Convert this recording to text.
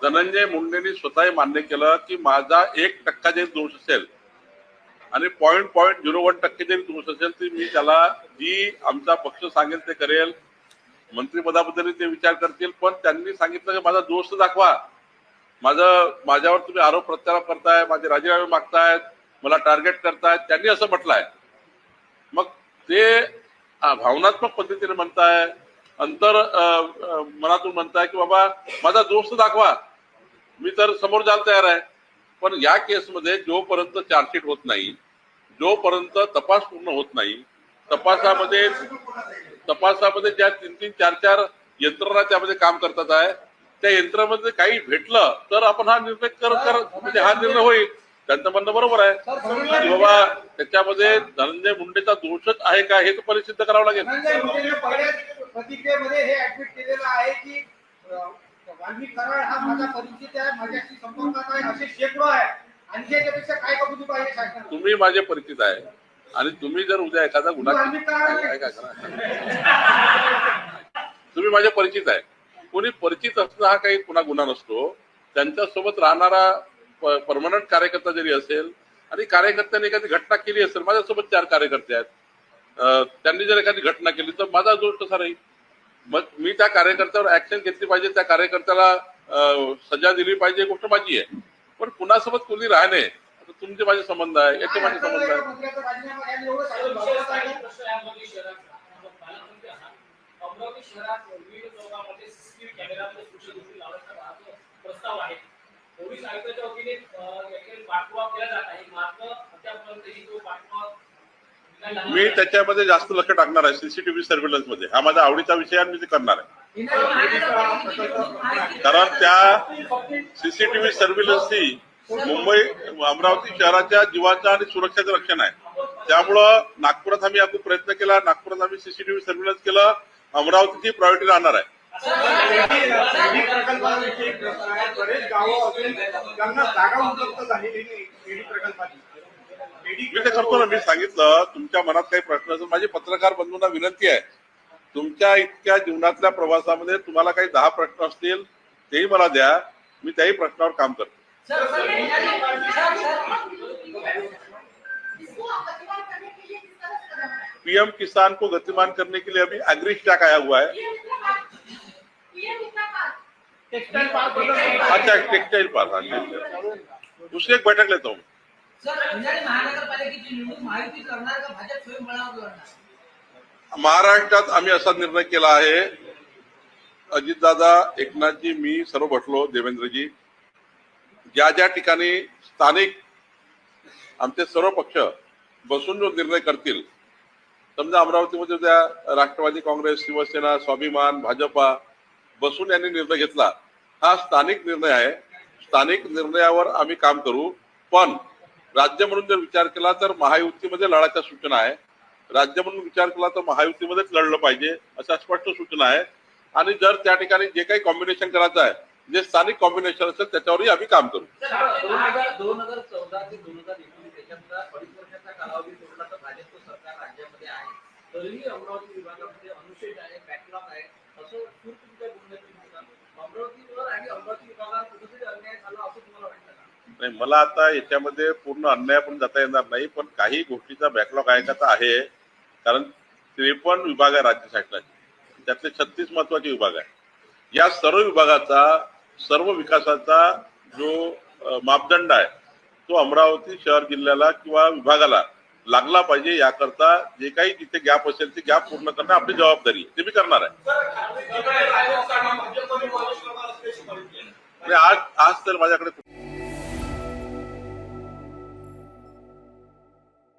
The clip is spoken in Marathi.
धनंजय मुंडेंनी स्वतः मान्य केलं की माझा 1% जरी दोष असेल आणि 0.01% जरी दोष असेल तर मी त्याला जी आमचा पक्ष सांगेल ते करेल, मंत्रिपदाबद्दल ते विचार करतील, पण त्यांनी सांगितलं की माझा दोष दाखवा, माझ्यावर तुम्ही आरोप प्रत्यारोप करताय, माझे राजीनामे मागतायत, मला टार्गेट करतायत, त्यांनी असं म्हटलंय. मग ते भावनात्मक पद्धतीने म्हणताय, मनातून म्हणताय की बाबा माझा दोष दाखवा, मी तर समोर जायला तयार आहे. पण या केसमध्ये जोपर्यंत चार्जशीट होत नाही, जोपर्यंत तपास पूर्ण होत नाही, तपासामध्ये ज्या 3-3, 4-4 यंत्रणा त्यामध्ये काम करतात आहे, त्या यंत्रणामध्ये काही भेटलं तर आपण हा निर्णय म्हणजे हा निर्णय होईल. त्यांचं म्हणणं बरोबर आहे की बाबा त्याच्यामध्ये धनंजय मुंडेचा दोषच आहे का हे तर परिसिद्ध करावं लागेल. प्रतिक्रियेमध्ये हे ऍडमिट केलेलं आहे की वाल्मिक कराड हा माझा परिचित आहे, माझ्याशी संपर्कात आहे, असे शेकडो आहे. आणखी याच्यापेक्षा काय कबुली पाहिजे शासनाला? तुम्ही माझे परिचित आहे आणि तुम्ही जर उद्या एखादा गुन्हा तुम्ही माझे परिचित आहे, कोणी परिचित असणं हा काही गुन्हा नसतो. त्यांच्यासोबत राहणारा परमनंट कार्यकर्ता जरी असेल आणि कार्यकर्त्यांनी एखादी घटना केली असेल, माझ्यासोबत 4 कार्यकर्ते आहेत, त्यांनी जर एखादी घटना केली तर माझा दोष कसा राहील? मग मी त्या कार्यकर्त्यावर ऍक्शन घेतली पाहिजे, त्या कार्यकर्त्याला सजा दिली पाहिजे, गोष्ट माझी आहे. पण कुणासोबत कोणी राहणे, आता तुमचे माझे संबंध आहे, याचे माझे संबंध आहे. मी त्याच्यामध्ये जास्त लक्ष टाकणार आहे, सीसीटीव्ही सर्व्हिलन्स मध्ये. हा माझा आवडीचा विषय आहे, मी ते करणार आहे. कारण त्या सीसीटीव्ही सर्व्हिलन्सची मुंबई अमरावती शहराच्या जीवाचं आणि सुरक्षेचं रक्षण आहे. त्यामुळं नागपुरात आम्ही खूप प्रयत्न केला, नागपुरात आम्ही सीसीटीव्ही सर्व्हिलन्स केलं, अमरावतीची प्रायोरिटी राहणार आहे. मी ते करतो ना, मी सांगितलं तुमच्या मनात काही प्रश्न असेल, माझी पत्रकार बंधूंना विनंती आहे, तुमच्या इतक्या जीवनातल्या प्रवासामध्ये तुम्हाला काही 10 प्रश्न असतील तेही मला द्या, मी त्याही प्रश्नावर काम करतो. पीएम किसान को गतिमान करने के लिए अभी एग्री स्टैक आया हुआ है. अच्छा, टेक्सटाइल पार्क, उसकी एक बैठक लेता हूँ. महाराष्ट्रात आम्ही असा निर्णय केला आहे, अजितदादा, एकनाथजी, मी सर्व बसलो, देवेंद्रजी, ज्या ज्या ठिकाणी स्थानिक आमचे सर्व पक्ष बसून जो निर्णय करतील, समजा अमरावतीमध्ये उद्या राष्ट्रवादी काँग्रेस, शिवसेना, स्वाभिमान, भाजपा बसून यांनी निर्णय घेतला, हा स्थानिक निर्णय आहे. स्थानिक निर्णयावर आम्ही काम करू. पण राज्य म्हणून जर विचार केला तर महायुतीमध्ये लढाच्या सूचना आहे. राज्य म्हणून विचार केला तर महायुतीमध्येच लढलं पाहिजे अशा स्पष्ट सूचना आहे. आणि जर त्या ठिकाणी जे काही कॉम्बिनेशन करायचं आहे, जे स्थानिक कॉम्बिनेशन असेल त्याच्यावरही आम्ही काम करू. 2014 ते 2019 त्याच्यातला 2.5 वर्षाचा कालावधी सोडला तर भाजप सरकार राज्यामध्ये आहे, तरीही अमरावती विभागामध्ये अनुशेष आहे, बॅकलॉग आहे, असं तुमच्या अमरावतीवर आणि अमरावती विभागात कुठेतरी अन्याय झाला असं तुम्हाला वाटतं का? नाही, मला आता याच्यामध्ये पूर्ण अन्याय पण जाता येणार नाही, पण काही गोष्टीचा बॅकलॉग आहे का तर आहे. कारण 53 विभाग आहे राज्य शासनाचे, त्यातले 36 महत्वाचे विभाग आहे. या सर्व विभागाचा, सर्व विकासाचा जो मापदंड आहे तो अमरावती शहर जिल्ह्याला किंवा विभागाला लागला पाहिजे. याकरता जे काही जिथे गॅप असेल ते गॅप पूर्ण करणं आपली जबाबदारी, ते मी करणार आहे. आज तर माझ्याकडे